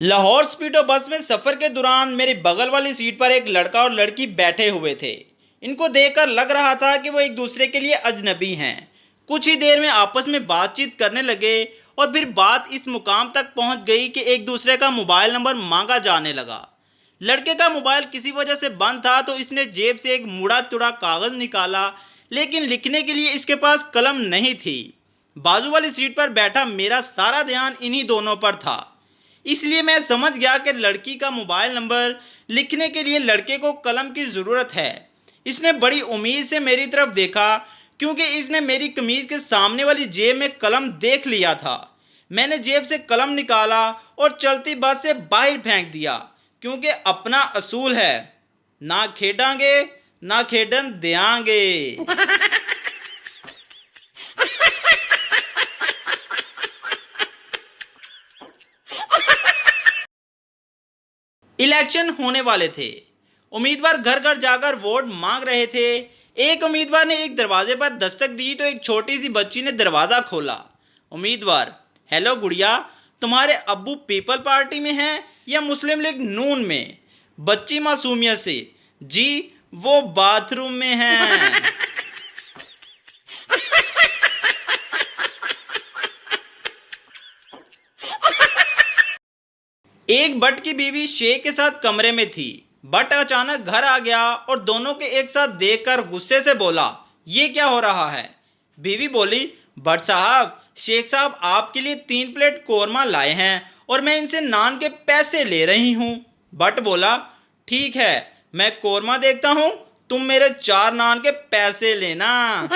लाहौर स्पीडो बस में सफर के दौरान मेरे बगल वाली सीट पर एक लड़का और लड़की बैठे हुए थे। इनको देखकर लग रहा था कि वो एक दूसरे के लिए अजनबी हैं। कुछ ही देर में आपस में बातचीत करने लगे और फिर बात इस मुकाम तक पहुंच गई कि एक दूसरे का मोबाइल नंबर मांगा जाने लगा। लड़के का मोबाइल किसी वजह से बंद था तो इसने जेब से एक मुड़ा तुड़ा कागज निकाला, लेकिन लिखने के लिए इसके पास कलम नहीं थी। बाजू वाली सीट पर बैठा मेरा सारा ध्यान इन्हीं दोनों पर था, इसलिए मैं समझ गया कि लड़की का मोबाइल नंबर लिखने के लिए लड़के को कलम की ज़रूरत है। इसने बड़ी उम्मीद से मेरी तरफ देखा, क्योंकि इसने मेरी कमीज़ के सामने वाली जेब में कलम देख लिया था। मैंने जेब से कलम निकाला और चलती बस से बाहर फेंक दिया, क्योंकि अपना असूल है, ना खेडांगे ना खेडन देंगे। इलेक्शन होने वाले थे। उम्मीदवार घर घर जाकर वोट मांग रहे थे। एक उम्मीदवार ने एक दरवाजे पर दस्तक दी तो एक छोटी सी बच्ची ने दरवाज़ा खोला। उम्मीदवार: हेलो गुड़िया, तुम्हारे अब्बू पीपल पार्टी में हैं या मुस्लिम लीग नून में? बच्ची मासूमियत से: जी, वो बाथरूम में हैं। एक भट्ट की बीवी शेख के साथ कमरे में थी। भट्ट अचानक घर आ गया और दोनों के एक साथ देखकर गुस्से से बोला, ये क्या हो रहा है? बीवी बोली, भट्ट साहब, शेख साहब आपके लिए 3 प्लेट कोरमा लाए हैं और मैं इनसे नान के पैसे ले रही हूँ। भट्ट बोला, ठीक है, मैं कोरमा देखता हूँ, तुम मेरे 4 नान के पैसे लेना।